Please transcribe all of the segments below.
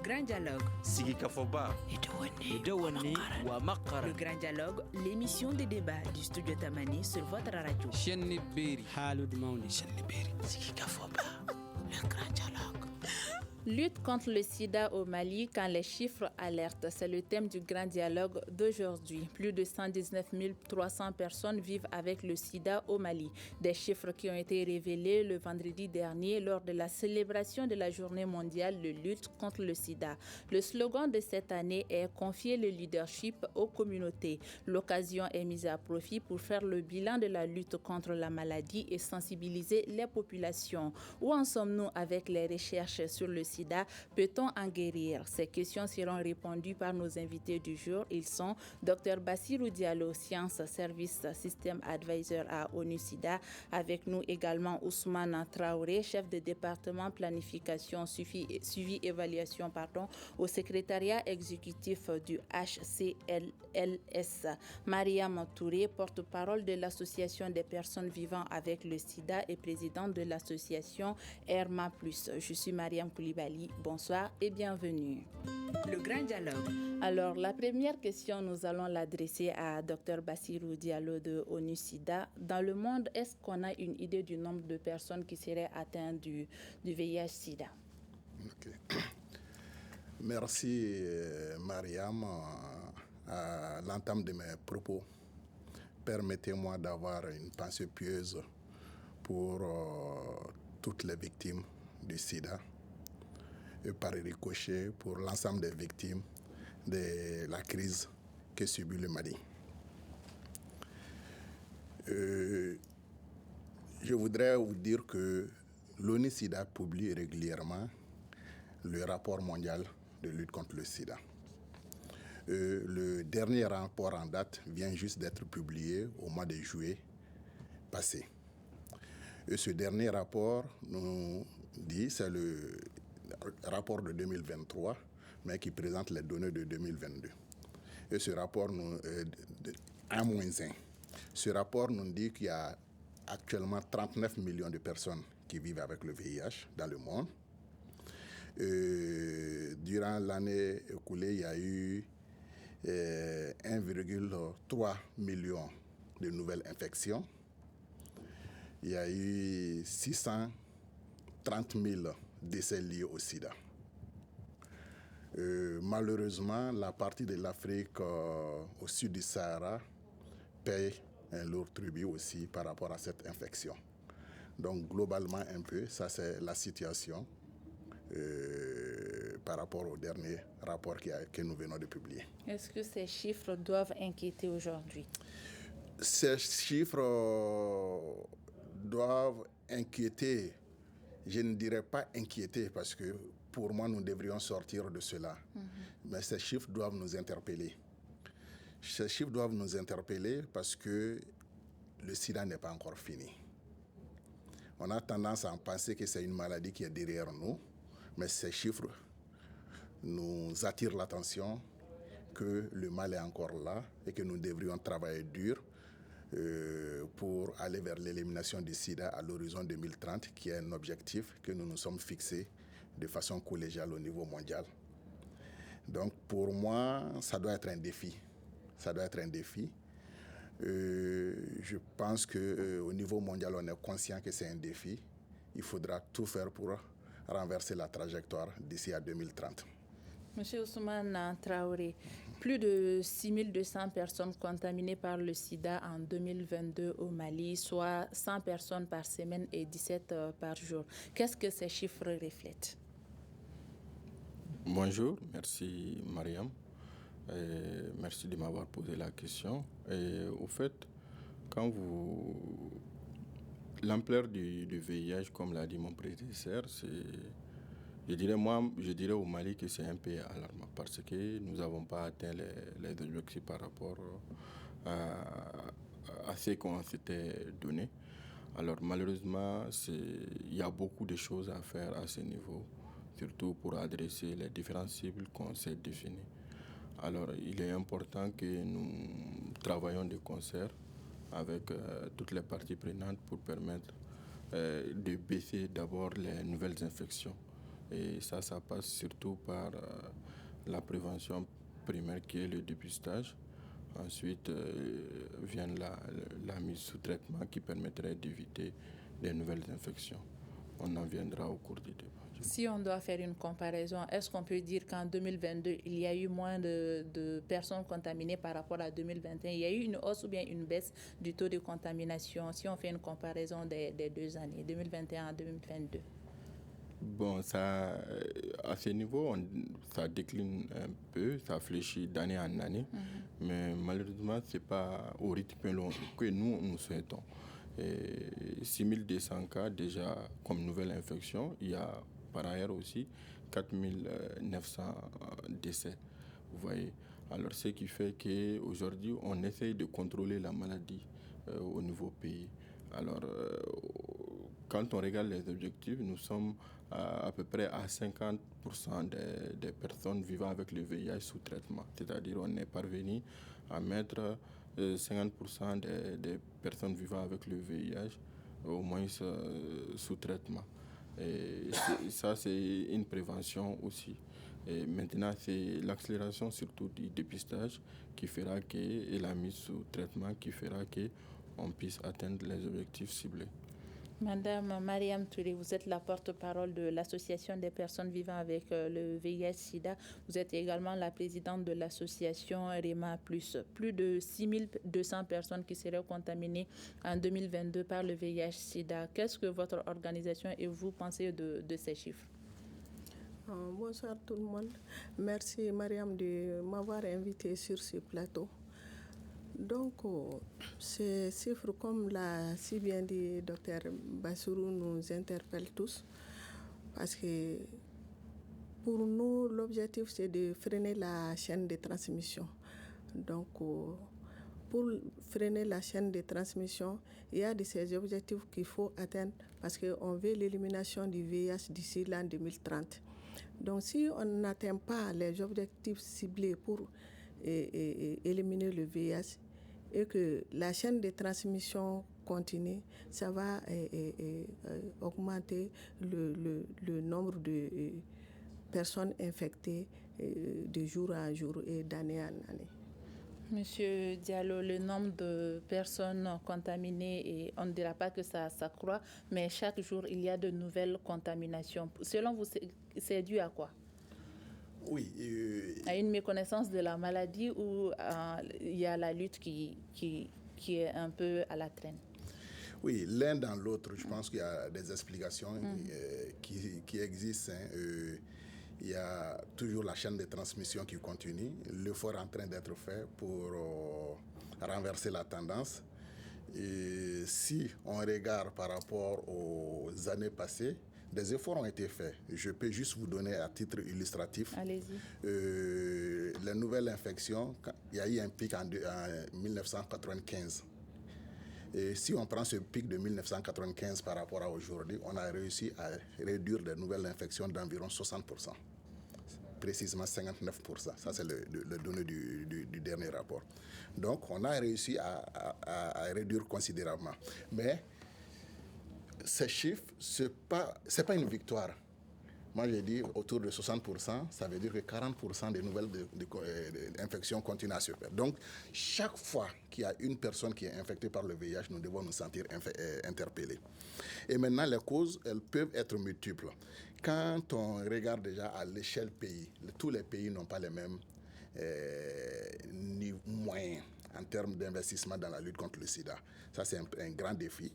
Grand Dialogue. Sigi Kafoba. Le Grand Dialogue, l'émission de débat du studio Tamani sur votre radio. Sigi Kafoba. Le Grand Dialogue. Lutte contre le sida au Mali quand les chiffres alertent. C'est le thème du Grand Dialogue d'aujourd'hui. Plus de 119 300 personnes vivent avec le sida au Mali. Des chiffres qui ont été révélés le vendredi dernier lors de la célébration de la journée mondiale de lutte contre le sida. Le slogan de cette année est « Confier le leadership aux communautés ». L'occasion est mise à profit pour faire le bilan de la lutte contre la maladie et sensibiliser les populations. Où en sommes-nous avec les recherches sur le sida? Peut-on en guérir? Ces questions seront répondues par nos invités du jour. Ils sont Dr Bassirou Diallo, Sciences Service System Advisor à ONU-SIDA. Avec nous également Ousmane Traoré, chef de département planification, suivi évaluation au secrétariat exécutif du HCLS. Mariam Touré, porte-parole de l'association des personnes vivant avec le sida et présidente de l'association Herma+. Je suis Mariam Koulibaly. Bonsoir et bienvenue. Le Grand Dialogue. Alors, la première question, nous allons l'adresser à Dr Bassirou Diallo de ONU-SIDA. Dans le monde, est-ce qu'on a une idée du nombre de personnes qui seraient atteintes du VIH-SIDA? Okay. Merci, Mariam. À l'entame de mes propos, permettez-moi d'avoir une pensée pieuse pour toutes les victimes du sida et par ricochet pour l'ensemble des victimes de la crise que subit le Mali. Je voudrais vous dire que l'ONU-SIDA publie régulièrement le rapport mondial de lutte contre le sida. Le dernier rapport en date vient juste d'être publié au mois de juillet passé. Et ce dernier rapport nous dit, c'est le rapport de 2023, mais qui présente les données de 2022. Et ce rapport, nous, 1-1, ce rapport nous dit qu'il y a actuellement 39 millions de personnes qui vivent avec le VIH dans le monde. Durant l'année écoulée, il y a eu 1,3 million de nouvelles infections. Il y a eu 630 000 décès liés au sida. Malheureusement, la partie de l'Afrique au sud du Sahara paye un lourd tribut aussi par rapport à cette infection. Donc globalement un peu, ça c'est la situation par rapport au dernier rapport que nous venons de publier. Est-ce que ces chiffres doivent inquiéter aujourd'hui? Ces chiffres doivent inquiéter. Je ne dirais pas inquiéter parce que pour moi, nous devrions sortir de cela. Mais ces chiffres doivent nous interpeller. Ces chiffres doivent nous interpeller parce que le sida n'est pas encore fini. On a tendance à penser que c'est une maladie qui est derrière nous, mais ces chiffres nous attirent l'attention que le mal est encore là et que nous devrions travailler dur pour aller vers l'élimination du sida à l'horizon 2030, qui est un objectif que nous nous sommes fixés de façon collégiale au niveau mondial. Donc pour moi, ça doit être un défi. Ça doit être un défi. Je pense qu'au niveau mondial, on est conscient que c'est un défi. Il faudra tout faire pour renverser la trajectoire d'ici à 2030. Monsieur Ousmane Traoré, plus de 6200 personnes contaminées par le sida en 2022 au Mali, soit 100 personnes par semaine et 17 par jour. Qu'est-ce que ces chiffres reflètent? Bonjour, merci Mariam. Merci de m'avoir posé la question. Et au fait, l'ampleur du VIH, comme l'a dit mon prédécesseur, je dirais au Mali que c'est un peu alarmant parce que nous n'avons pas atteint les objectifs par rapport à ce qu'on s'était donné. Alors malheureusement, il y a beaucoup de choses à faire à ce niveau, surtout pour adresser les différentes cibles qu'on s'est définies. Alors il est important que nous travaillions de concert avec toutes les parties prenantes pour permettre de baisser d'abord les nouvelles infections. Et ça passe surtout par la prévention primaire qui est le dépistage. Ensuite vient la mise sous traitement qui permettrait d'éviter des nouvelles infections. On en viendra au cours du débat. Si on doit faire une comparaison, est-ce qu'on peut dire qu'en 2022, il y a eu moins de personnes contaminées par rapport à 2021? Il y a eu une hausse ou bien une baisse du taux de contamination si on fait une comparaison des 2 années, 2021 à 2022? Bon, à ce niveau, ça décline un peu, ça fléchit d'année en année, mais malheureusement, ce n'est pas au rythme que nous souhaitons. 6200 cas déjà comme nouvelle infection, il y a par ailleurs aussi 4900 décès, vous voyez. Alors, ce qui fait qu'aujourd'hui, on essaye de contrôler la maladie au niveau pays. Alors, quand on regarde les objectifs, nous sommes à peu près à 50% des personnes vivant avec le VIH sous traitement. C'est-à-dire on est parvenu à mettre 50% des personnes vivant avec le VIH au moins sous traitement. Et ça, c'est une prévention aussi. Et maintenant, c'est l'accélération surtout du dépistage qui fera et la mise sous traitement qui fera qu'on puisse atteindre les objectifs ciblés. Madame Mariam Touré, vous êtes la porte-parole de l'Association des personnes vivant avec le VIH-Sida. Vous êtes également la présidente de l'association REMA+. Plus de 6200 personnes qui seraient contaminées en 2022 par le VIH-Sida. Qu'est-ce que votre organisation et vous pensez de ces chiffres? Bonsoir tout le monde. Merci Mariam de m'avoir invité sur ce plateau. Donc, ces chiffres, comme l'a si bien dit Dr Bassirou, nous interpellent tous parce que pour nous, l'objectif, c'est de freiner la chaîne de transmission. Donc, pour freiner la chaîne de transmission, il y a de ces objectifs qu'il faut atteindre parce qu'on veut l'élimination du VIH d'ici l'an 2030. Donc, si on n'atteint pas les objectifs ciblés pour éliminer le VIH, et que la chaîne de transmission continue, ça va augmenter le nombre de personnes infectées de jour en jour et d'année en année. Monsieur Diallo, le nombre de personnes contaminées, et on ne dira pas que ça croît, mais chaque jour, il y a de nouvelles contaminations. Selon vous, c'est dû à quoi? Oui. À une méconnaissance de la maladie ou il y a la lutte qui est un peu à la traîne? Oui, l'un dans l'autre, je pense qu'il y a des explications qui existent. Il y a toujours la chaîne de transmission qui continue. L'effort est en train d'être fait pour renverser la tendance. Et si on regarde par rapport aux années passées, des efforts ont été faits. Je peux juste vous donner à titre illustratif. Allez-y. Les nouvelles infections, il y a eu un pic en 1995. Et si on prend ce pic de 1995 par rapport à aujourd'hui, on a réussi à réduire les nouvelles infections d'environ 60%. Précisément 59%. Ça, c'est le donné du dernier rapport. Donc, on a réussi à réduire considérablement. Mais ces chiffres, ce n'est pas une victoire. Moi, j'ai dit autour de 60%, ça veut dire que 40% des nouvelles infections continuent à se faire. Donc, chaque fois qu'il y a une personne qui est infectée par le VIH, nous devons nous sentir interpellés. Et maintenant, les causes, elles peuvent être multiples. Quand on regarde déjà à l'échelle pays, tous les pays n'ont pas les mêmes moyens en termes d'investissement dans la lutte contre le sida. Ça, c'est un grand défi.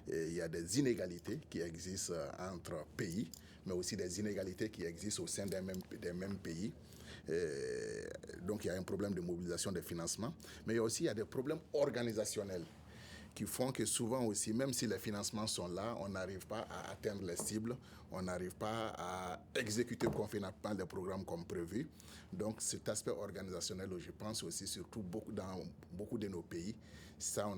Et il y a des inégalités qui existent entre pays, mais aussi des inégalités qui existent au sein des mêmes pays. Donc il y a un problème de mobilisation des financements, mais il y a des problèmes organisationnels qui font que souvent aussi, même si les financements sont là, on n'arrive pas à atteindre les cibles, on n'arrive pas à exécuter convenablement les programmes comme prévu. Donc cet aspect organisationnel, je pense aussi surtout dans beaucoup de nos pays, ça on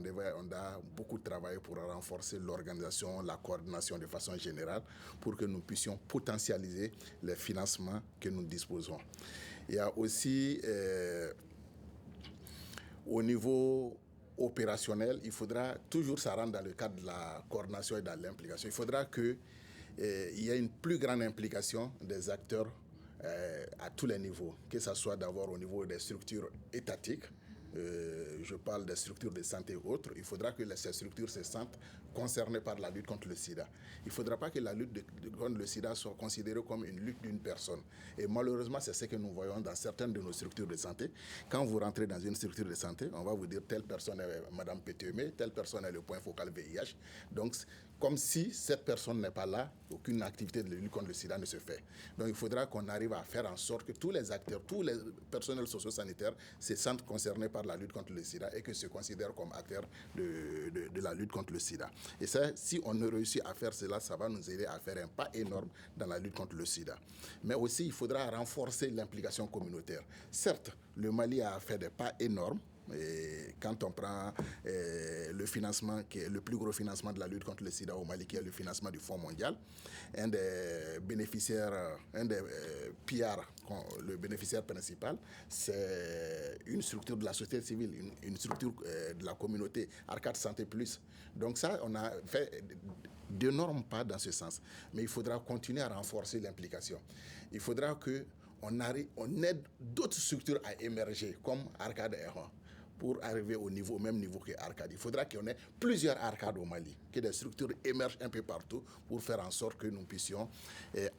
a beaucoup travaillé pour renforcer l'organisation, la coordination de façon générale, pour que nous puissions potentialiser les financements que nous disposons. Il y a aussi au niveau opérationnel, il faudra toujours ça rentre dans le cadre de la coordination et de l'implication. Il faudra que il y a une plus grande implication des acteurs à tous les niveaux, que ce soit d'abord au niveau des structures étatiques. Je parle des structures de santé et autres. Il faudra que ces structures se sentent concernées par la lutte contre le sida. Il ne faudra pas que la lutte contre le sida soit considérée comme une lutte d'une personne. Et malheureusement, c'est ce que nous voyons dans certaines de nos structures de santé. Quand vous rentrez dans une structure de santé, on va vous dire telle personne est Madame Pétémé, telle personne est le point focal VIH. Donc, comme si cette personne n'est pas là, aucune activité de lutte contre le sida ne se fait. Donc il faudra qu'on arrive à faire en sorte que tous les acteurs, tous les personnels socio-sanitaires se sentent concernés par la lutte contre le sida et que se considèrent comme acteurs de la lutte contre le sida. Et ça, si on réussit à faire cela, ça va nous aider à faire un pas énorme dans la lutte contre le sida. Mais aussi, il faudra renforcer l'implication communautaire. Certes, le Mali a fait des pas énormes. Et quand on prend le financement, qui est le plus gros financement de la lutte contre le sida au Mali, qui est le financement du Fonds mondial, un des bénéficiaires, PR, le bénéficiaire principal, c'est une structure de la société civile, une structure de la communauté, Arcade Santé Plus. Donc ça, on a fait d'énormes pas dans ce sens. Mais il faudra continuer à renforcer l'implication. Il faudra qu'on aide d'autres structures à émerger, comme Arcade Errant, pour arriver au même niveau que Arcade. Il faudra qu'on ait plusieurs arcades au Mali, que des structures émergent un peu partout pour faire en sorte que nous puissions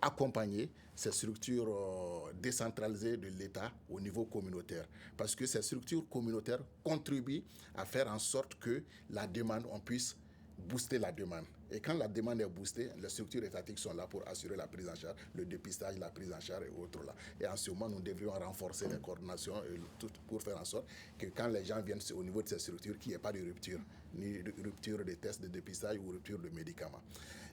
accompagner ces structures décentralisées de l'État au niveau communautaire. Parce que ces structures communautaires contribuent à faire en sorte que la demande, on puisse booster la demande. Et quand la demande est boostée, les structures étatiques sont là pour assurer la prise en charge, le dépistage, la prise en charge et autres là. Et en ce moment, nous devrions renforcer les coordinations et tout pour faire en sorte que quand les gens viennent au niveau de ces structures, qu'il n'y ait pas de rupture, ni de rupture des tests de dépistage ou rupture de médicaments.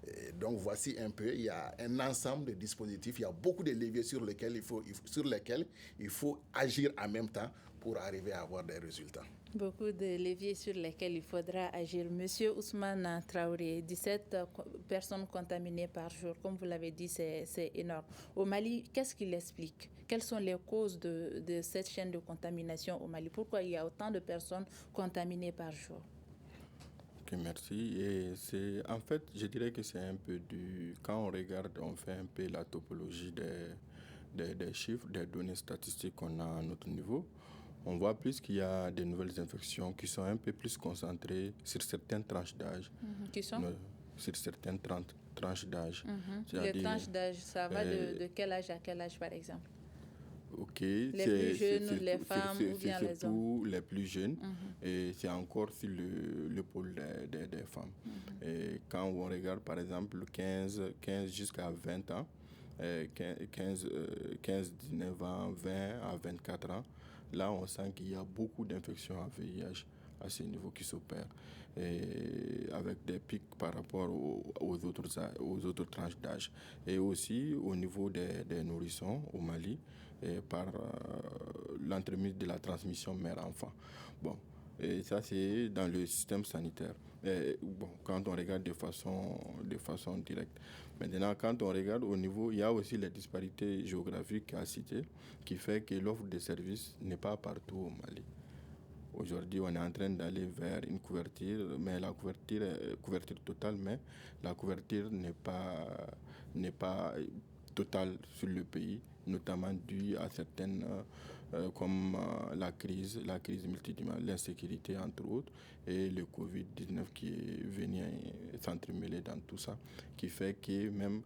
Et donc voici un peu, il y a un ensemble de dispositifs, il y a beaucoup de leviers sur lesquels il faut agir en même temps pour arriver à avoir des résultats. Beaucoup de leviers sur lesquels il faudra agir. Monsieur Ousmane Traoré, 17 personnes contaminées par jour, comme vous l'avez dit, c'est énorme. Au Mali, qu'est-ce qu'il explique? Quelles sont les causes de cette chaîne de contamination au Mali? Pourquoi il y a autant de personnes contaminées par jour? Ok, merci. Et en fait, je dirais que c'est un peu quand on regarde, on fait un peu la topologie des chiffres, des données statistiques qu'on a à notre niveau. On voit plus qu'il y a des nouvelles infections qui sont un peu plus concentrées sur certaines tranches d'âge. Qui sont sur certaines tranches d'âge. Les tranches d'âge, ça va de quel âge à quel âge, par exemple? Ok. Les plus jeunes, les femmes ou bien les hommes? Surtout les plus jeunes. Et c'est encore sur le pôle des femmes. Et quand on regarde, par exemple, 15 jusqu'à 20 ans, 15, 19 ans, 20 à 24 ans, là, on sent qu'il y a beaucoup d'infections à VIH à ce niveau qui s'opèrent, et avec des pics par rapport aux autres tranches d'âge. Et aussi au niveau des nourrissons au Mali, et par l'entremise de la transmission mère-enfant. Bon, et ça, c'est dans le système sanitaire. Et, bon, quand on regarde de façon directe. Maintenant, quand on regarde au niveau, il y a aussi les disparités géographiques à citer, qui fait que l'offre de services n'est pas partout au Mali. Aujourd'hui, on est en train d'aller vers une couverture, mais la couverture totale, mais la couverture n'est pas totale sur le pays, notamment due à certaines comme la crise multidimensionnelle, l'insécurité entre autres, et le Covid-19 qui est venu s'entremêler dans tout ça, qui fait que même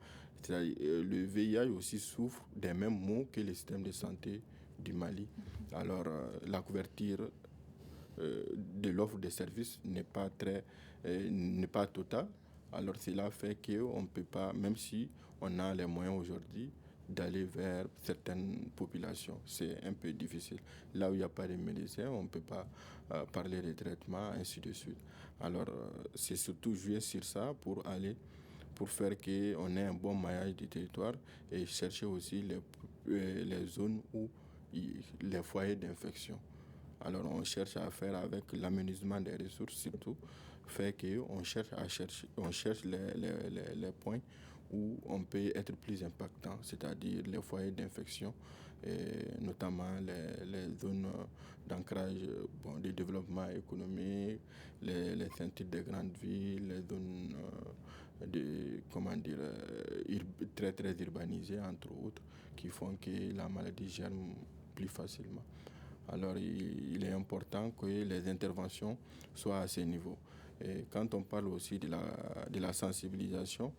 le VIH aussi souffre des mêmes maux que le système de santé du Mali. Alors la couverture de l'offre de services n'est pas totale. Alors cela fait qu'on ne peut pas, même si on a les moyens aujourd'hui, d'aller vers certaines populations. C'est un peu difficile. Là où il n'y a pas de médecins, on ne peut pas parler de traitement, ainsi de suite. Alors, c'est surtout jouer sur ça pour faire qu'on ait un bon maillage du territoire et chercher aussi les zones où les foyers d'infection. Alors, on cherche à faire avec l'aménagement des ressources, surtout, fait qu'on cherche les points où on peut être plus impactant, c'est-à-dire les foyers d'infection, et notamment les zones d'ancrage de développement économique, les ceintures des grandes villes, les zones très très urbanisés, entre autres, qui font que la maladie germe plus facilement. Alors il est important que les interventions soient à ce niveau. Et quand on parle aussi de la sensibilisation,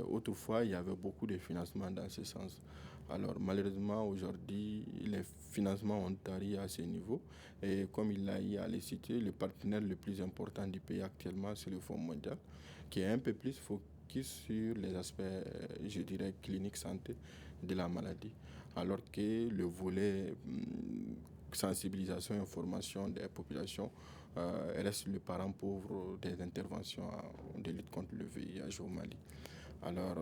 autrefois il y avait beaucoup de financements dans ce sens. Alors malheureusement aujourd'hui les financements ont tari à ce niveau et comme il a eu à le citer, le partenaire le plus important du pays actuellement c'est le Fonds mondial qui est un peu plus focus sur les aspects, je dirais, cliniques santé de la maladie. Alors que le volet sensibilisation et information des populations reste le parent pauvre des interventions de lutte contre le VIH au Mali. Alors,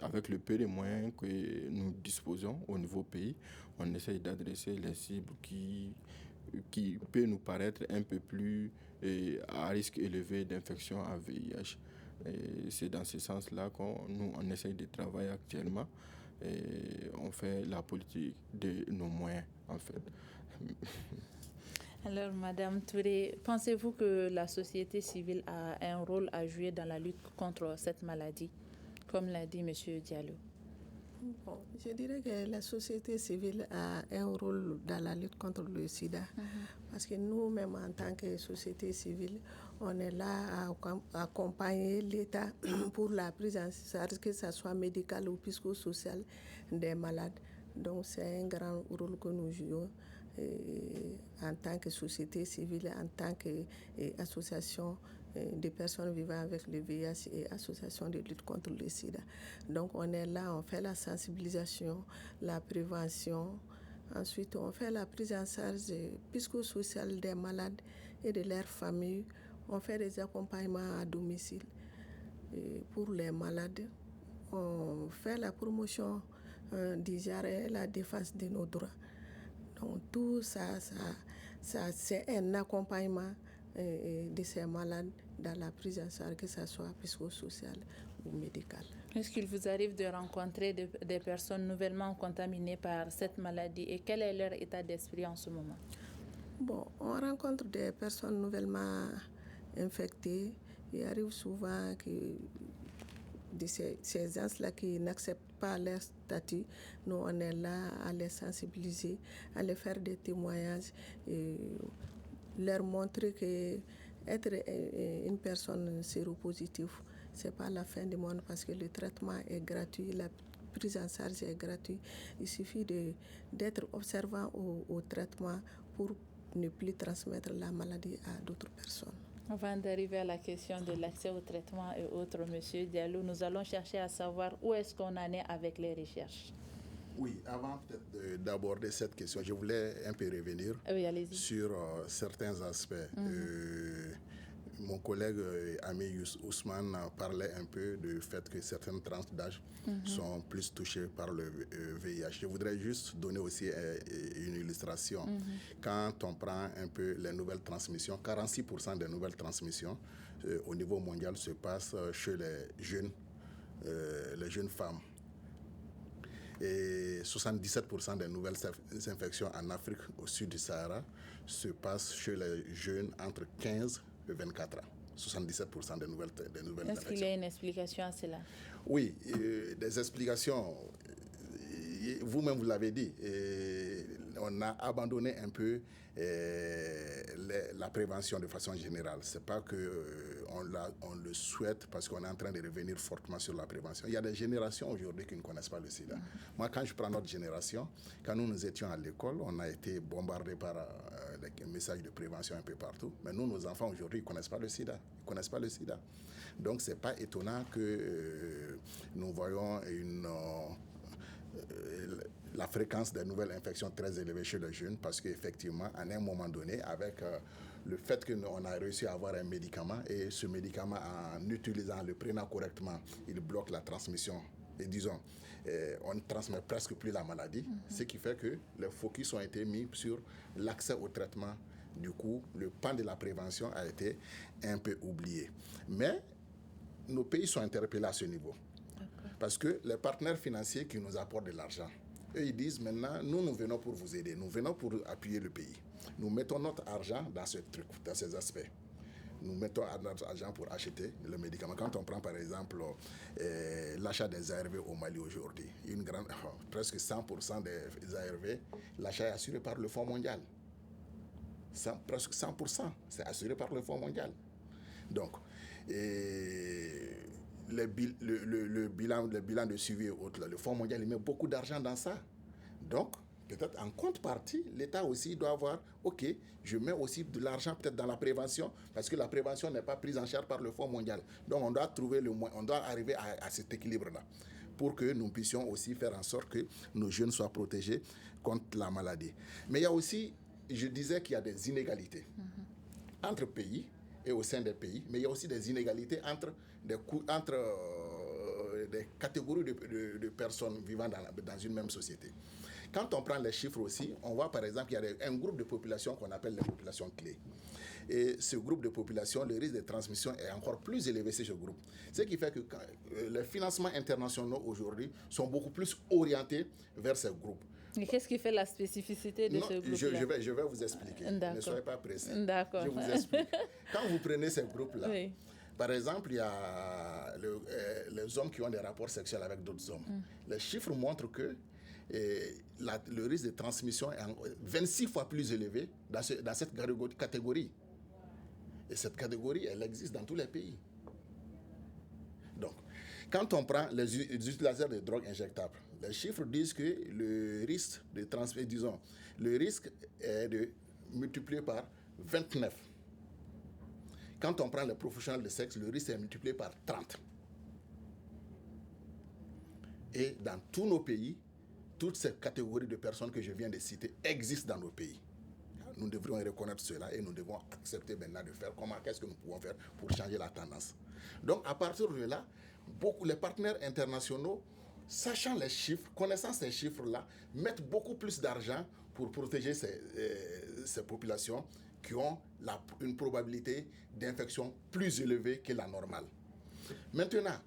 avec le peu de moyens que nous disposons au niveau pays, on essaye d'adresser les cibles qui peuvent nous paraître un peu plus à risque élevé d'infection à VIH. Et c'est dans ce sens-là on essaye de travailler actuellement et on fait la politique de nos moyens, en fait. Alors, Madame Touré, pensez-vous que la société civile a un rôle à jouer dans la lutte contre cette maladie, comme l'a dit M. Diallo? Bon, je dirais que la société civile a un rôle dans la lutte contre le sida. Parce que nous-mêmes, en tant que société civile, on est là à accompagner l'État pour la prise en charge, que ce soit médicale ou psychosociale, des malades. Donc, c'est un grand rôle que nous jouons en tant que société civile, en tant qu'association des personnes vivant avec le VIH et association de lutte contre le sida. Donc on est là, on fait la sensibilisation, la prévention. Ensuite, on fait la prise en charge psychosociale des malades et de leurs familles. On fait des accompagnements à domicile pour les malades. On fait la promotion du genre et la défense de nos droits. Donc tout ça c'est un accompagnement de ces malades dans la prise en charge, que ce soit psychosociale ou médicale. Est-ce qu'il vous arrive de rencontrer des personnes nouvellement contaminées par cette maladie et quel est leur état d'esprit en ce moment? Bon, on rencontre des personnes nouvellement infectées. Il arrive souvent que de ces gens-là qui n'acceptent pas leur statut, nous on est là à les sensibiliser, à les faire des témoignages et leur montrer que être une personne séropositive, c'est pas la fin du monde parce que le traitement est gratuit, la prise en charge est gratuite. Il suffit d'être observant au traitement pour ne plus transmettre la maladie à d'autres personnes. Avant d'arriver à la question de l'accès au traitement et autres, M. Diallo, nous allons chercher à savoir où est-ce qu'on en est avec les recherches. Oui, avant peut-être d'aborder cette question, je voulais un peu revenir sur certains aspects. Mon collègue Ami Ousmane parlait un peu du fait que certaines tranches d'âge sont plus touchées par le VIH. Je voudrais juste donner aussi une illustration. Quand on prend un peu les nouvelles transmissions, 46% des nouvelles transmissions au niveau mondial se passent chez les jeunes femmes. Et 77% des nouvelles infections en Afrique au sud du Sahara se passent chez les jeunes entre 15 et 24 ans. 77% des nouvelles infections. Est-ce qu'il y a une explication à cela? Oui, des explications. Vous-même, vous l'avez dit. On a abandonné un peu la prévention de façon générale. Ce n'est pas qu'on le souhaite parce qu'on est en train de revenir fortement sur la prévention. Il y a des générations aujourd'hui qui ne connaissent pas le sida. Moi, quand je prends notre génération, quand nous étions à l'école, on a été bombardés par des messages de prévention un peu partout. Mais nous, nos enfants aujourd'hui, ils ne connaissent pas le sida. Ils connaissent pas le sida. Donc, ce n'est pas étonnant que nous voyons la fréquence des nouvelles infections très élevée chez les jeunes parce qu'effectivement, à un moment donné, avec le fait qu'on a réussi à avoir un médicament et ce médicament, en utilisant, le prenant correctement, il bloque la transmission. Et disons, on ne transmet presque plus la maladie, ce qui fait que les focus ont été mis sur l'accès au traitement. Du coup, le pan de la prévention a été un peu oublié. Mais nos pays sont interpellés à ce niveau. Parce que les partenaires financiers qui nous apportent de l'argent, eux, ils disent maintenant, nous venons pour vous aider, nous venons pour appuyer le pays. Nous mettons notre argent dans ce truc, dans ces aspects. nous mettons notre argent pour acheter le médicament. Quand on prend par exemple l'achat des ARV au Mali aujourd'hui, presque 100% des ARV, l'achat est assuré par le Fonds mondial. Presque 100%, c'est assuré par le Fonds mondial. Donc, le bilan de suivi et autres, le Fonds mondial il met beaucoup d'argent dans ça. Donc, peut-être en contrepartie, l'État aussi doit avoir, ok, je mets aussi de l'argent peut-être dans la prévention, parce que la prévention n'est pas prise en charge par le Fonds mondial. Donc, on doit trouver on doit arriver à cet équilibre-là, pour que nous puissions aussi faire en sorte que nos jeunes soient protégés contre la maladie. Mais il y a aussi, je disais qu'il y a des inégalités entre pays et au sein des pays, mais il y a aussi des inégalités entre des catégories de personnes vivant dans une même société. Quand on prend les chiffres aussi, on voit par exemple qu'il y a un groupe de population qu'on appelle les populations clés. Et ce groupe de population, le risque de transmission est encore plus élevé sur ce groupe. Ce qui fait que les financements internationaux aujourd'hui sont beaucoup plus orientés vers ce groupe. Et qu'est-ce qui fait la spécificité de ce groupe-là? Je vais vous expliquer. D'accord. Ne soyez pas pressés. D'accord. Je vous explique. Quand vous prenez ces groupes-là, oui. Par exemple, il y a les hommes qui ont des rapports sexuels avec d'autres hommes. Les chiffres montrent que le risque de transmission est 26 fois plus élevé dans cette catégorie. Et cette catégorie, elle existe dans tous les pays. Donc, quand on prend les utilisateurs de drogues injectables, les chiffres disent que le risque de transmission, le risque est de multiplier par 29. Quand on prend les professionnels de sexe, le risque est multiplié par 30. Et dans tous nos pays, toutes ces catégories de personnes que je viens de citer existent dans nos pays. Nous devrions reconnaître cela et nous devons accepter maintenant de faire qu'est-ce que nous pouvons faire pour changer la tendance. Donc, à partir de là, les partenaires internationaux, sachant les chiffres, connaissant ces chiffres-là, mettent beaucoup plus d'argent pour protéger ces populations qui ont une probabilité d'infection plus élevée que la normale. Maintenant,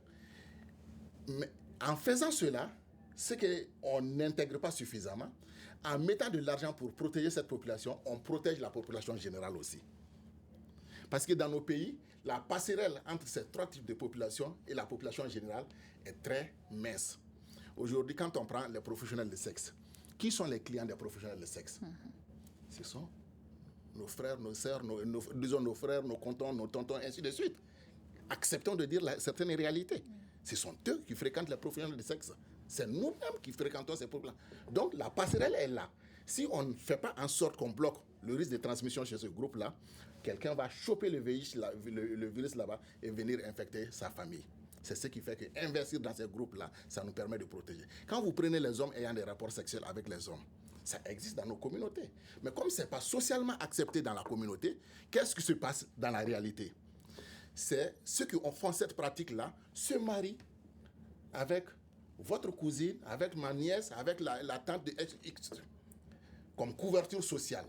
en faisant cela, ce qu'on n'intègre pas suffisamment, en mettant de l'argent pour protéger cette population, on protège la population générale aussi. Parce que dans nos pays, la passerelle entre ces trois types de population et la population générale est très mince. Aujourd'hui, quand on prend les professionnels de sexe, qui sont les clients des professionnels de sexe? Ce sont nos frères, nos sœurs, nos frères, nos tontons, ainsi de suite. Acceptons de dire certaines réalités. Ce sont eux qui fréquentent les professionnels de sexe. C'est nous-mêmes qui fréquentons ces populations. Donc la passerelle est là. Si on ne fait pas en sorte qu'on bloque le risque de transmission chez ce groupe-là, quelqu'un va choper le virus là-bas et venir infecter sa famille. C'est ce qui fait qu'investir dans ces groupes-là, ça nous permet de protéger. Quand vous prenez les hommes ayant des rapports sexuels avec les hommes, ça existe dans nos communautés. Mais comme ce n'est pas socialement accepté dans la communauté, qu'est-ce qui se passe dans la réalité? C'est ceux qui font cette pratique-là se marient avec votre cousine, avec ma nièce, avec la tante de X, comme couverture sociale.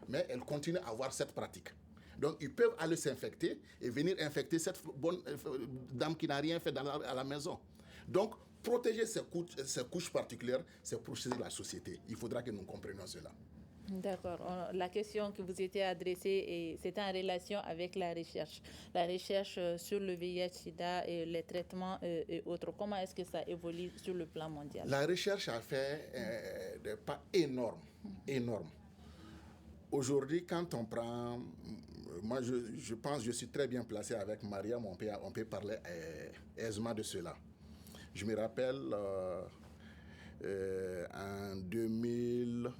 Mais elles continuent à avoir cette pratique. Donc, ils peuvent aller s'infecter et venir infecter cette bonne dame qui n'a rien fait à la maison. Donc, protéger ces couches particulières, c'est protéger la société. Il faudra que nous comprenions cela. D'accord. La question que vous étiez adressée, c'était en relation avec la recherche. La recherche sur le VIH-Sida et les traitements et autres. Comment est-ce que ça évolue sur le plan mondial? La recherche a fait des pas énormes. Aujourd'hui, quand on prend... Moi, je pense que je suis très bien placé avec Mariam. On peut parler aisément de cela. Je me rappelle... en 2000,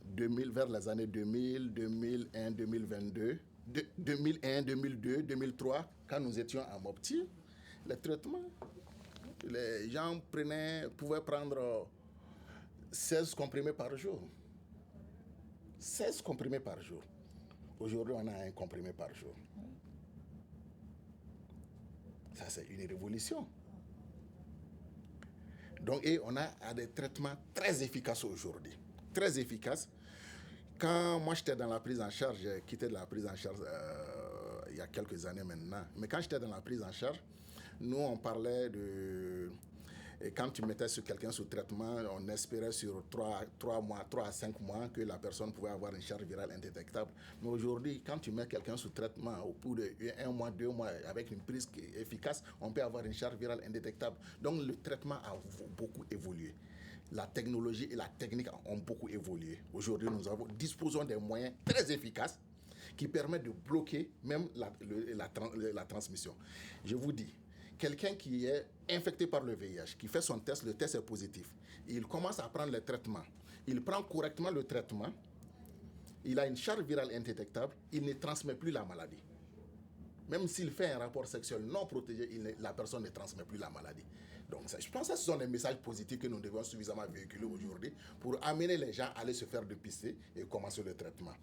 vers les années 2000, 2001, 2022, 2001, 2002, 2003, quand nous étions à Mopti, les traitements, les gens pouvaient prendre 16 comprimés par jour. 16 comprimés par jour. Aujourd'hui, on a un comprimé par jour. Ça, c'est une révolution. Donc, et on a des traitements très efficaces aujourd'hui. Très efficaces. Quand moi, j'étais dans la prise en charge, j'ai quitté la prise en charge il y a quelques années maintenant. Mais quand j'étais dans la prise en charge, nous, on parlait Et quand tu mettais quelqu'un sous traitement, on espérait sur 3 à 5 mois que la personne pouvait avoir une charge virale indétectable. Mais aujourd'hui, quand tu mets quelqu'un sous traitement au bout de 1 mois, 2 mois, avec une prise efficace, on peut avoir une charge virale indétectable. Donc le traitement a beaucoup évolué. La technologie et la technique ont beaucoup évolué. Aujourd'hui, nous disposons des moyens très efficaces qui permettent de bloquer même la transmission. Je vous dis, quelqu'un qui est infecté par le VIH, qui fait son test, le test est positif, il commence à prendre le traitement, il prend correctement le traitement, il a une charge virale indétectable, il ne transmet plus la maladie. Même s'il fait un rapport sexuel non protégé, la personne ne transmet plus la maladie. Donc je pense que ce sont des messages positifs que nous devons suffisamment véhiculer aujourd'hui pour amener les gens à aller se faire dépister et commencer le traitement.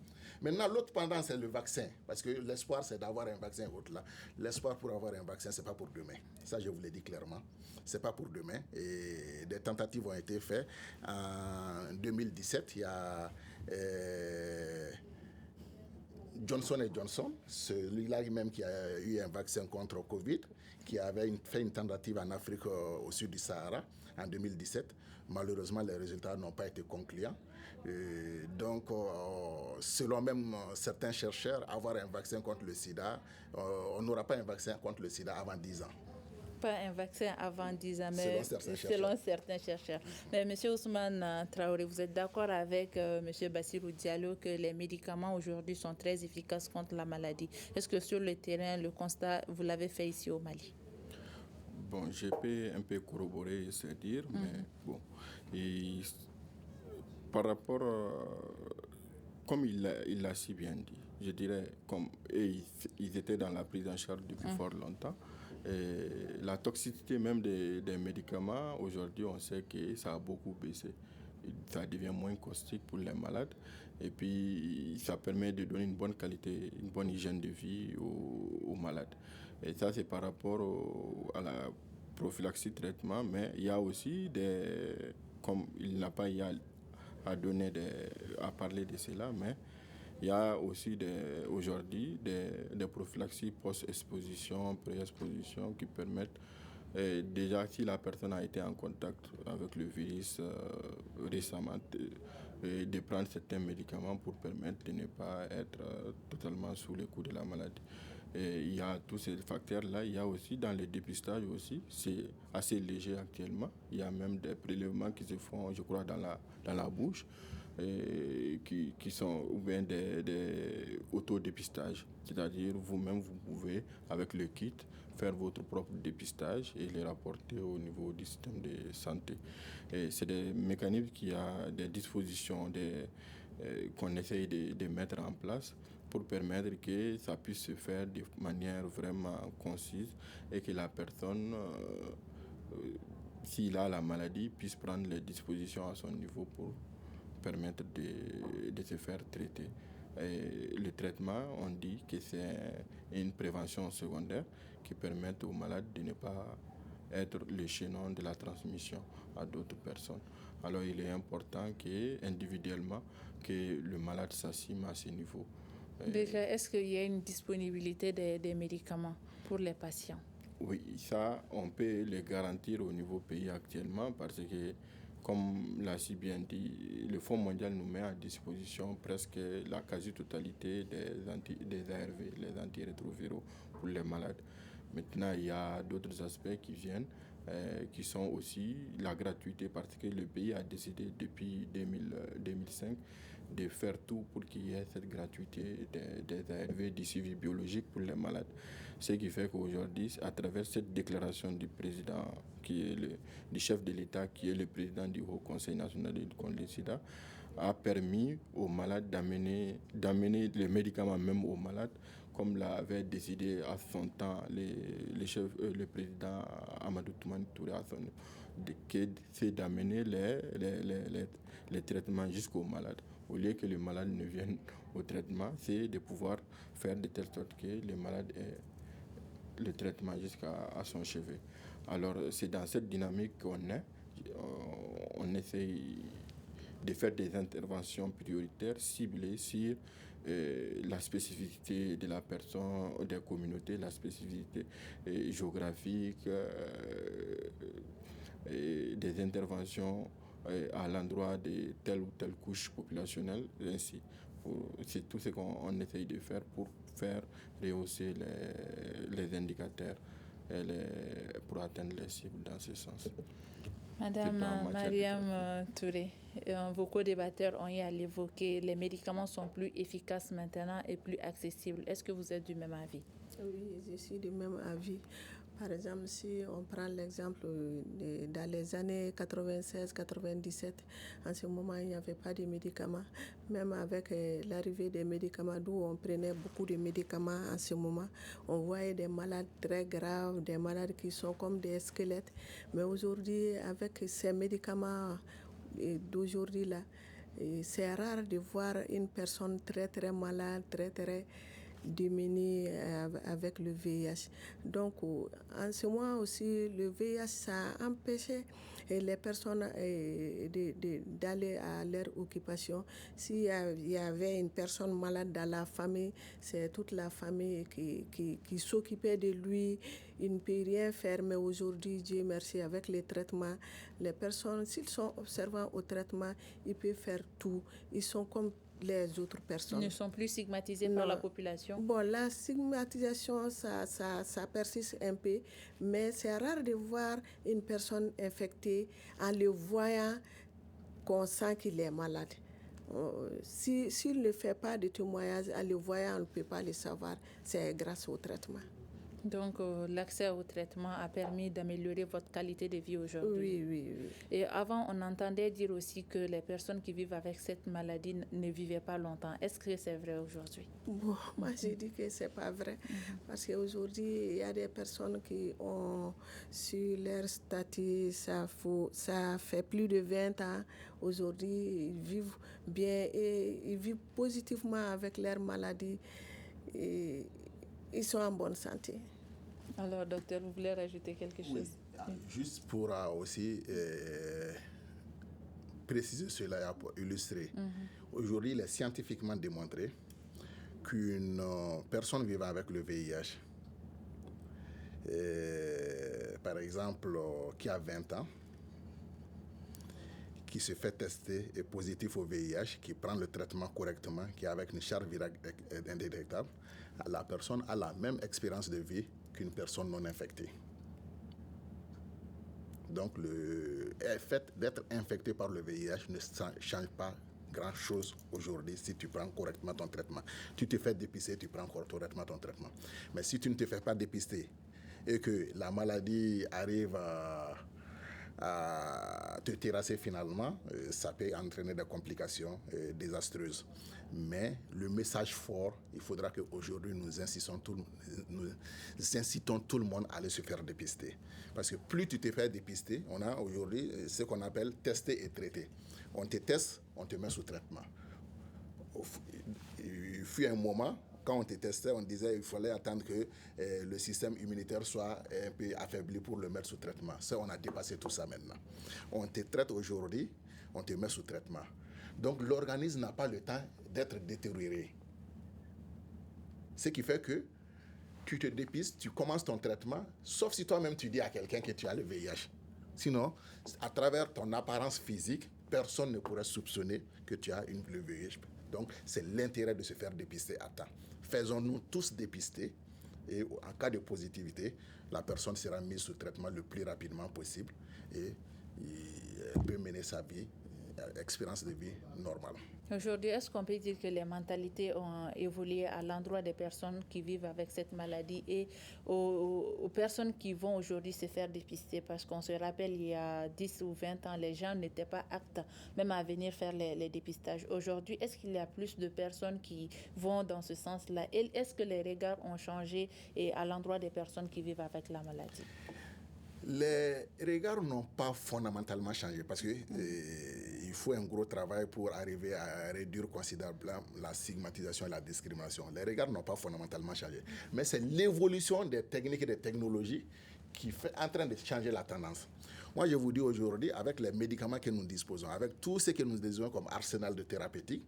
Maintenant, l'autre pendant, c'est le vaccin. Parce que l'espoir, c'est d'avoir un vaccin autre là. L'espoir pour avoir un vaccin, ce n'est pas pour demain. Ça, je vous l'ai dit clairement. Ce n'est pas pour demain. Et des tentatives ont été faites. En 2017, il y a... Johnson & Johnson, celui-là même qui a eu un vaccin contre Covid, qui avait fait une tentative en Afrique au sud du Sahara en 2017. Malheureusement, les résultats n'ont pas été concluants. Donc, selon même certains chercheurs, avoir un vaccin contre le sida, on n'aura pas un vaccin contre le sida avant 10 ans. Pas un vaccin avant 10 ans, mais selon certains chercheurs. Mais M. Ousmane Traoré, vous êtes d'accord avec M. Bassirou Diallo que les médicaments aujourd'hui sont très efficaces contre la maladie? Est-ce que sur le terrain, le constat, vous l'avez fait ici au Mali? Bon, je peux un peu corroborer ce dire, mais bon. Et par rapport, comme il l'a si bien dit, je dirais, ils étaient dans la prise en charge depuis fort longtemps. Et la toxicité même des médicaments, aujourd'hui, on sait que ça a beaucoup baissé. Ça devient moins caustique pour les malades. Et puis, ça permet de donner une bonne qualité, une bonne hygiène de vie aux malades. Et ça, c'est par rapport à la prophylaxie traitement. Mais il y a aussi comme il n'a pas à parler de cela, mais il y a aussi aujourd'hui des prophylaxies post-exposition, pré-exposition qui permettent, déjà si la personne a été en contact avec le virus récemment, de prendre certains médicaments pour permettre de ne pas être totalement sous le coup de la maladie. Et il y a tous ces facteurs-là. Il y a aussi dans le dépistage aussi, c'est assez léger actuellement. Il y a même des prélèvements qui se font, je crois, dans la bouche. Qui sont ou bien des autodépistages. C'est-à-dire vous-même, vous pouvez, avec le kit, faire votre propre dépistage et les rapporter au niveau du système de santé. Et c'est des mécanismes qui a des dispositions qu'on essaye de mettre en place pour permettre que ça puisse se faire de manière vraiment concise et que la personne, s'il a la maladie, puisse prendre les dispositions à son niveau pour permettre de se faire traiter. Et le traitement, on dit que c'est une prévention secondaire qui permet aux malades de ne pas être le chaînon de la transmission à d'autres personnes. Alors il est important individuellement que le malade s'assime à ce niveau. Déjà, est-ce qu'il y a une disponibilité des médicaments pour les patients? Oui, ça, on peut le garantir au niveau pays actuellement parce que, comme l'a si bien dit, le Fonds mondial nous met à disposition presque la quasi-totalité des ARV, les antirétroviraux pour les malades. Maintenant, il y a d'autres aspects qui viennent, qui sont aussi la gratuité, parce que le pays a décidé depuis 2005 de faire tout pour qu'il y ait cette gratuité des ARV, du suivi biologique pour les malades. Ce qui fait qu'aujourd'hui, à travers cette déclaration du président, du chef de l'État, qui est le président du Haut Conseil national de lutte contre le sida, a permis aux malades d'amener les médicaments même aux malades, comme l'avait décidé à son temps le président Amadou Toumani Touré à son c'est d'amener les traitements jusqu'aux malades. Au lieu que le malade ne vienne au traitement, c'est de pouvoir faire de telle sorte que le malade ait le traitement jusqu'à son chevet. Alors, c'est dans cette dynamique qu'on est. On essaye de faire des interventions prioritaires ciblées sur la spécificité de la personne, des communautés, la spécificité géographique, des interventions à l'endroit de telle ou telle couche populationnelle, ainsi. C'est tout ce qu'on essaye de faire pour faire rehausser les indicateurs pour atteindre les cibles dans ce sens. Madame Mariam Touré, vos co-débatteurs ont eu à l'évoquer, les médicaments sont plus efficaces maintenant et plus accessibles. Est-ce que vous êtes du même avis? Oui, je suis du même avis. Par exemple, si on prend l'exemple dans les années 96-97, en ce moment, il n'y avait pas de médicaments. Même avec l'arrivée des médicaments, d'où on prenait beaucoup de médicaments en ce moment, on voyait des malades très graves, des malades qui sont comme des squelettes. Mais aujourd'hui, avec ces médicaments d'aujourd'hui là, c'est rare de voir une personne très très malade, très démunie avec le VIH. Donc, en ce moment aussi, le VIH, ça a empêché les personnes d'aller à leur occupation. S'il y avait une personne malade dans la famille, c'est toute la famille qui s'occupait de lui. Il ne peut rien faire, mais aujourd'hui, Dieu merci, avec les traitements, les personnes, s'ils sont observants au traitement, ils peuvent faire tout. Ils sont comme les autres personnes. Ils ne sont plus stigmatisés par la population? Bon, la stigmatisation, ça persiste un peu, mais c'est rare de voir une personne infectée en le voyant qu'on sent qu'il est malade. S'il ne fait pas de témoignage, en le voyant, on ne peut pas le savoir. C'est grâce au traitement. Donc, l'accès au traitement a permis d'améliorer votre qualité de vie aujourd'hui. Oui. Et avant, on entendait dire aussi que les personnes qui vivent avec cette maladie ne vivaient pas longtemps. Est-ce que c'est vrai aujourd'hui? Bon, moi, j'ai dit que c'est pas vrai. Parce qu'aujourd'hui, il y a des personnes qui ont, sur leur statut, ça fait plus de 20 ans. Aujourd'hui, ils vivent bien et ils vivent positivement avec leur maladie. Et ils sont en bonne santé. Alors, docteur, vous voulez rajouter quelque chose? Oui. Juste pour aussi préciser cela, pour illustrer. Aujourd'hui, il est scientifiquement démontré qu'une personne vivant avec le VIH, par exemple, qui a 20 ans, qui se fait tester est positif au VIH, qui prend le traitement correctement, qui est avec une charge virale indétectable, la personne a la même expérience de vie qu'une personne non infectée. Donc, le fait d'être infecté par le VIH ne change pas grand-chose aujourd'hui si tu prends correctement ton traitement. Tu te fais dépister, tu prends correctement ton traitement. Mais si tu ne te fais pas dépister et que la maladie arrive à te terrasser finalement, ça peut entraîner des complications désastreuses. Mais le message fort, il faudra qu'aujourd'hui nous incitons tout le monde à aller se faire dépister. Parce que plus tu te fais dépister, on a aujourd'hui ce qu'on appelle tester et traiter. On te teste, on te met sous traitement. Il fut un moment, quand on te testait, on disait qu'il fallait attendre que le système immunitaire soit un peu affaibli pour le mettre sous traitement. Ça, on a dépassé tout ça maintenant. On te traite aujourd'hui, on te met sous traitement. Donc l'organisme n'a pas le temps d'être détérioré. Ce qui fait que tu te dépistes, tu commences ton traitement, sauf si toi-même tu dis à quelqu'un que tu as le VIH. Sinon, à travers ton apparence physique, personne ne pourrait soupçonner que tu as le VIH. Donc, c'est l'intérêt de se faire dépister à temps. Faisons-nous tous dépister et en cas de positivité, la personne sera mise sous traitement le plus rapidement possible et elle peut mener sa vie, expérience de vie normale. Aujourd'hui, est-ce qu'on peut dire que les mentalités ont évolué à l'endroit des personnes qui vivent avec cette maladie et aux personnes qui vont aujourd'hui se faire dépister? Parce qu'on se rappelle, il y a 10 ou 20 ans, les gens n'étaient pas aptes même à venir faire les dépistages. Aujourd'hui, est-ce qu'il y a plus de personnes qui vont dans ce sens-là? Et est-ce que les regards ont changé à l'endroit des personnes qui vivent avec la maladie? Les regards n'ont pas fondamentalement changé parce qu'il faut un gros travail pour arriver à réduire considérablement la stigmatisation et la discrimination. Les regards n'ont pas fondamentalement changé. Mais c'est l'évolution des techniques et des technologies qui est en train de changer la tendance. Moi, je vous dis aujourd'hui, avec les médicaments que nous disposons, avec tout ce que nous disposons comme arsenal de thérapeutique,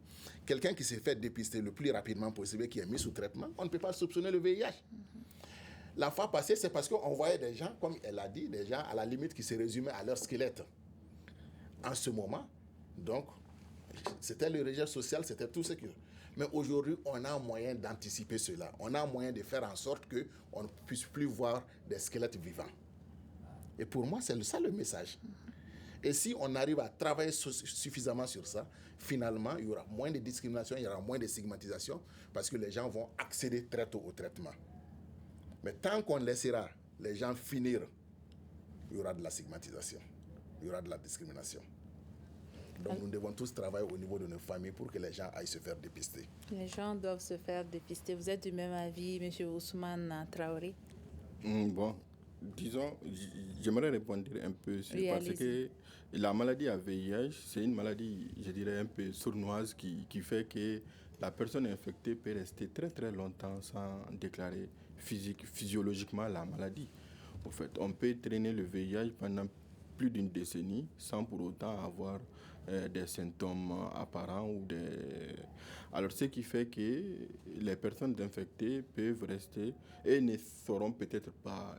quelqu'un qui s'est fait dépister le plus rapidement possible, qui est mis sous traitement, on ne peut pas soupçonner le VIH. La fois passée, c'est parce qu'on voyait des gens, comme elle a dit, des gens à la limite qui se résumaient à leur squelette. en ce moment. Donc, c'était le registre social, c'était tout ce que... Mais aujourd'hui, on a un moyen d'anticiper cela. On a un moyen de faire en sorte qu'on ne puisse plus voir des squelettes vivants. Et pour moi, c'est ça le message. Et si on arrive à travailler suffisamment sur ça, finalement, il y aura moins de discrimination, il y aura moins de stigmatisation, parce que les gens vont accéder très tôt au traitement. Mais tant qu'on laissera les gens finir, il y aura de la stigmatisation, il y aura de la discrimination. Donc nous devons tous travailler au niveau de nos familles pour que les gens aillent se faire dépister. Les gens doivent se faire dépister. Vous êtes du même avis, M. Ousmane Traoré? Bon, disons, j'aimerais répondre un peu sur parce que la maladie à VIH, c'est une maladie, je dirais, un peu sournoise qui fait que la personne infectée peut rester très très longtemps sans déclarer physiologiquement la maladie. En fait, on peut traîner le VIH pendant plus d'une décennie sans pour autant avoir des symptômes apparents ou des... Alors, ce qui fait que les personnes infectées peuvent rester et ne sauront peut-être pas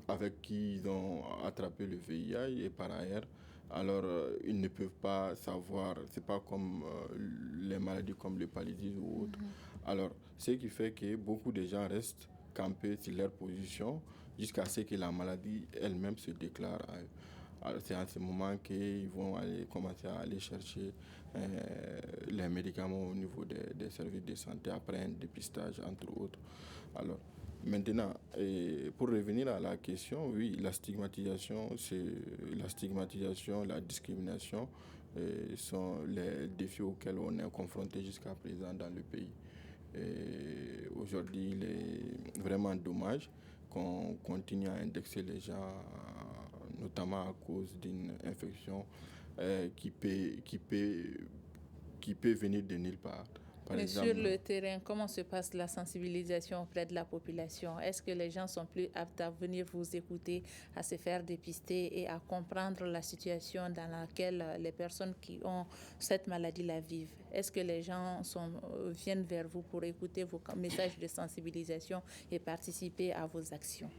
avec qui ils ont attrapé le VIH et par ailleurs, alors ils ne peuvent pas savoir, c'est pas comme les maladies comme le paludisme ou autre. Alors, ce qui fait que beaucoup de gens restent campés sur leur position jusqu'à ce que la maladie elle-même se déclare à eux. Alors, c'est à ce moment qu'ils vont commencer à aller chercher les médicaments au niveau des services de santé après un dépistage, entre autres. Alors, maintenant, pour revenir à la question, oui, la stigmatisation, la discrimination sont les défis auxquels on est confronté jusqu'à présent dans le pays. Aujourd'hui, il est vraiment dommage qu'on continue à indexer les gens, notamment à cause d'une infection qui peut venir de nulle part. Mais sur le terrain, comment se passe la sensibilisation auprès de la population? Est-ce que les gens sont plus aptes à venir vous écouter, à se faire dépister et à comprendre la situation dans laquelle les personnes qui ont cette maladie la vivent? Est-ce que les gens viennent vers vous pour écouter vos messages de sensibilisation et participer à vos actions?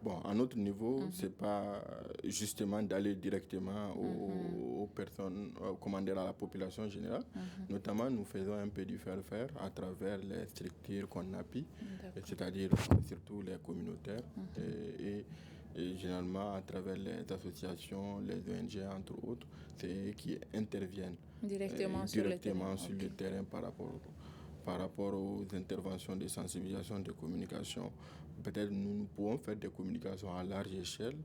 Bon, à notre niveau, c'est pas justement d'aller directement aux personnes, à la population générale. Notamment, nous faisons un peu du faire-faire à travers les structures qu'on appuie, c'est-à-dire surtout les communautaires et généralement à travers les associations, les ONG, entre autres, c'est qui interviennent directement sur le terrain par rapport aux interventions de sensibilisation, de communication. Peut-être nous pouvons faire des communications à large échelle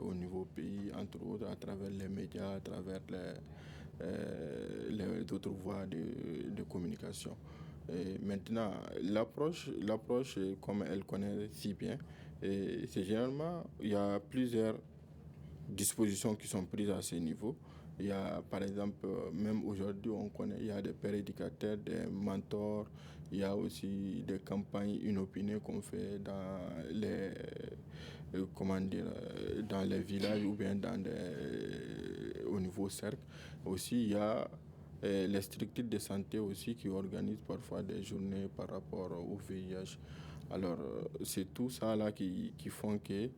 au niveau pays, entre autres, à travers les médias, à travers les autres voies de communication. Et maintenant, l'approche, comme elle connaît si bien, c'est généralement, il y a plusieurs dispositions qui sont prises à ce niveau. Il y a, par exemple, même aujourd'hui, on connaît, il y a des pères éducateurs, des mentors, il y a aussi des campagnes inopinées qu'on fait dans dans les villages ou bien au niveau cercle. Aussi, il y a les structures de santé aussi qui organisent parfois des journées par rapport au VIH. Alors, c'est tout ça là qui font que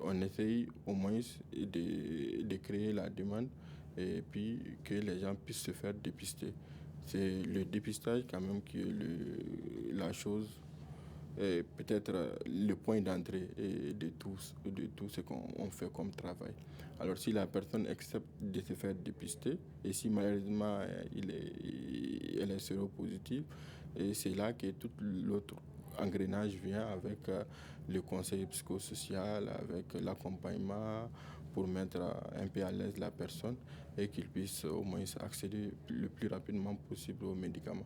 on essaye au moins de créer la demande et puis que les gens puissent se faire dépister. C'est le dépistage quand même qui est la chose, peut-être le point d'entrée de tout ce qu'on fait comme travail. Alors si la personne accepte de se faire dépister et si malheureusement elle est séropositive, et c'est là que tout l'autre engrenage vient avec le conseil psychosocial, avec l'accompagnement pour mettre un peu à l'aise la personne et qu'il puisse au moins accéder le plus rapidement possible aux médicaments.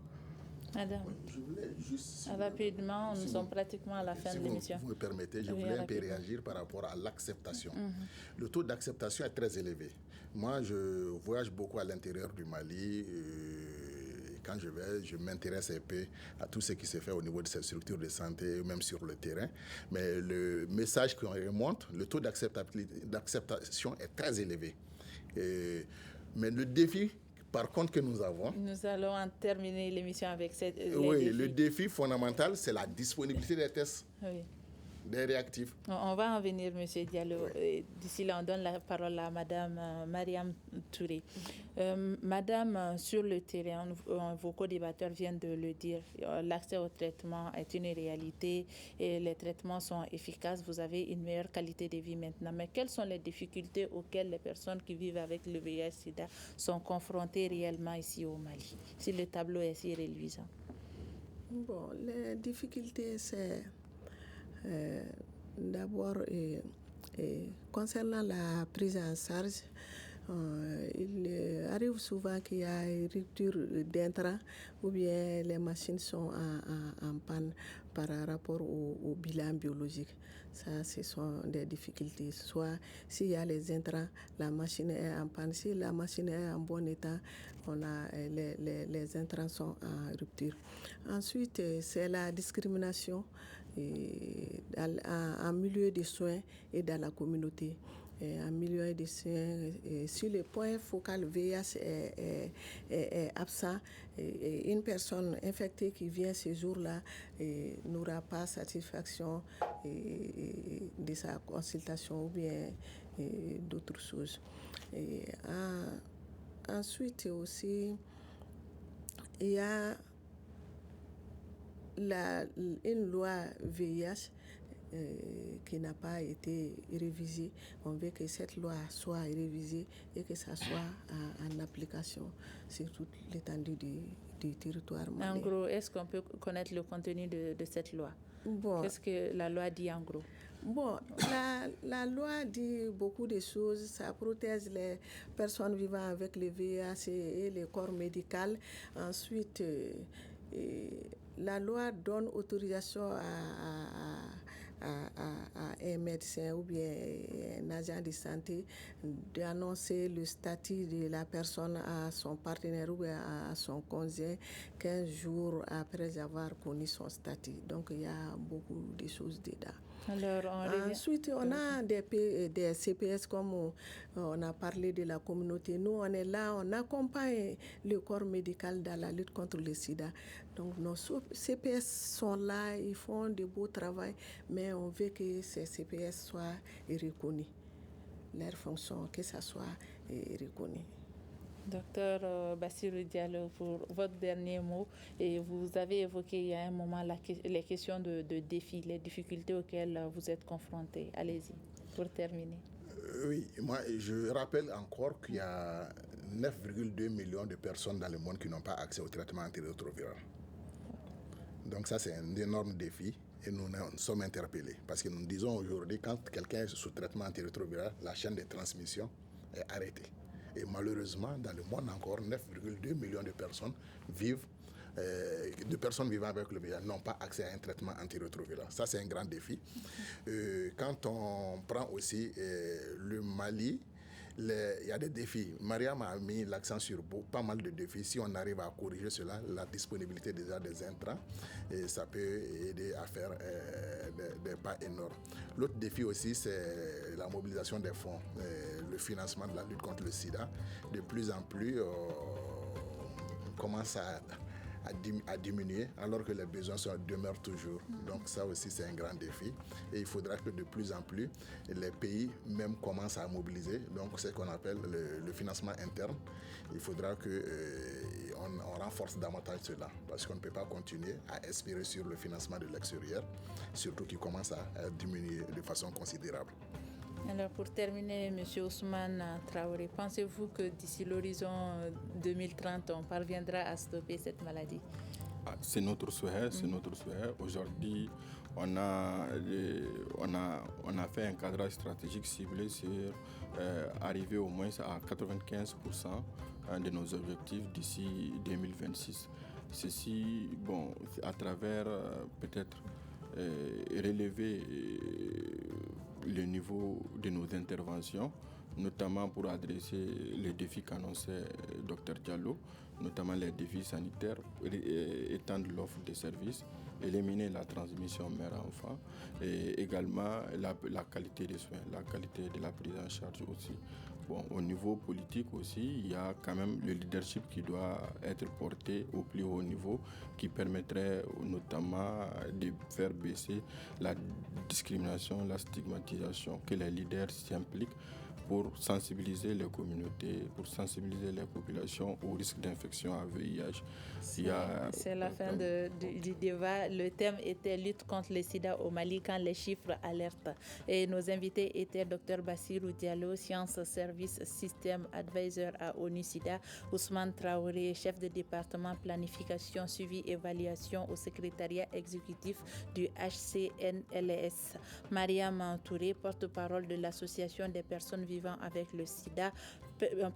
Madame, je voulais juste... rapidement, nous sommes pratiquement à la fin de l'émission. Si vous me permettez, je voulais un peu réagir par rapport à l'acceptation. Le taux d'acceptation est très élevé. Moi, je voyage beaucoup à l'intérieur du Mali. Quand je vais, je m'intéresse un peu à tout ce qui se fait au niveau de ces structures de santé, même sur le terrain. Mais le message qu'on remonte, le taux d'acceptation est très élevé. Mais le défi, par contre, que nous avons... Nous allons en terminer l'émission avec cette... Oui, le défi fondamental, c'est la disponibilité des tests. Oui. des réactifs. On va en venir, M. Diallo. D'ici là, on donne la parole à Mme Mariam Touré. Madame, sur le terrain, vos co-débatteurs viennent de le dire, l'accès au traitement est une réalité et les traitements sont efficaces. Vous avez une meilleure qualité de vie maintenant. Mais quelles sont les difficultés auxquelles les personnes qui vivent avec le VIH-Sida sont confrontées réellement ici au Mali, si le tableau est si reluisant? Bon, les difficultés, c'est d'abord concernant la prise en charge. Il arrive souvent qu'il y a une rupture d'intrants ou bien les machines sont en panne par rapport au bilan biologique. Ça, ce sont des difficultés. Soit s'il y a les intrants, la machine est en panne. Si la machine est en bon état, on a les intrants sont en rupture. Ensuite, c'est la discrimination en milieu de soins et dans la communauté. En milieu de soins, si le point focal VIH est absent, une personne infectée qui vient ce jour-là n'aura pas satisfaction de sa consultation ou bien d'autres choses. Ensuite aussi, il y a une loi VIH qui n'a pas été révisée. On veut que cette loi soit révisée et que ça soit en application sur toute l'étendue du territoire malien. En gros, est-ce qu'on peut connaître le contenu de cette loi? Bon, qu'est-ce que la loi dit en gros? Bon, la loi dit beaucoup de choses. Ça protège les personnes vivant avec le VIH et le corps médical. Ensuite, la loi donne autorisation à un médecin ou bien un agent de santé d'annoncer le statut de la personne à son partenaire ou à son conjoint 15 jours après avoir connu son statut. Donc, il y a beaucoup de choses dedans. Alors, ensuite, on a des CPS comme on a parlé de la communauté. Nous, on est là, on accompagne le corps médical dans la lutte contre le sida. Donc, nos CPS sont là, ils font de beau travail, mais on veut que ces CPS soient reconnus. Leur fonction, que ça soit reconnu. Docteur Bassirou Diallo, pour votre dernier mot, et vous avez évoqué il y a un moment les questions de défis, les difficultés auxquelles vous êtes confrontés. Allez-y, pour terminer. Oui, moi je rappelle encore qu'il y a 9,2 millions de personnes dans le monde qui n'ont pas accès au traitement antirétroviral. Donc ça c'est un énorme défi et nous sommes interpellés parce que nous disons aujourd'hui quand quelqu'un est sous traitement antirétroviral, la chaîne de transmission est arrêtée. Et malheureusement, dans le monde encore, 9,2 millions de personnes vivant avec le VIH n'ont pas accès à un traitement antirétroviral. Ça, c'est un grand défi. Quand on prend aussi le Mali, il y a des défis. Mariam a mis l'accent sur pas mal de défis. Si on arrive à corriger cela, la disponibilité déjà des intrants, et ça peut aider à faire des pas énormes. L'autre défi aussi, c'est la mobilisation des fonds, le financement de la lutte contre le sida. De plus en plus, on commence à diminuer alors que les besoins demeurent toujours. Donc ça aussi c'est un grand défi et il faudra que de plus en plus les pays même commencent à mobiliser. Donc c'est ce qu'on appelle le financement interne. Il faudra qu'on renforce davantage cela parce qu'on ne peut pas continuer à espérer sur le financement de l'extérieur, surtout qui commence à diminuer de façon considérable. Alors pour terminer, M. Ousmane Traoré, pensez-vous que d'ici l'horizon 2030, on parviendra à stopper cette maladie? C'est notre souhait, c'est notre souhait. Aujourd'hui, on a fait un cadrage stratégique ciblé sur arriver au moins à 95% de nos objectifs d'ici 2026. Ceci, à travers peut-être relever le niveau de nos interventions, notamment pour adresser les défis qu'annonçait Dr Diallo, notamment les défis sanitaires, étendre l'offre de services éliminer la transmission mère-enfant et également la qualité des soins, la qualité de la prise en charge aussi. Bon, au niveau politique aussi, il y a quand même le leadership qui doit être porté au plus haut niveau, qui permettrait notamment de faire baisser la discrimination, la stigmatisation, que les leaders s'impliquent pour sensibiliser les communautés, pour sensibiliser les populations au risque d'infection à VIH. C'est la fin du débat. Le thème était lutte contre le sida au Mali quand les chiffres alertent. Et nos invités étaient Dr Bassirou Diallo, Sciences Service System Advisor à ONU-SIDA, Ousmane Traoré, chef de département planification, suivi, évaluation au secrétariat exécutif du HCNLS, Mariam Touré, porte-parole de l'association des personnes vivant avec le sida,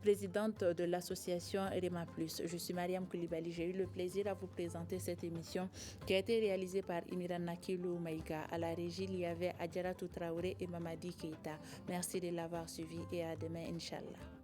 présidente de l'association REMA+. Je suis Mariam Koulibaly. J'ai eu le plaisir à vous présenter cette émission qui a été réalisée par Imiran Nakilou Maïga. À la régie, il y avait Adjaratou Traoré et Mamadi Keita. Merci de l'avoir suivi et à demain, Inch'Allah.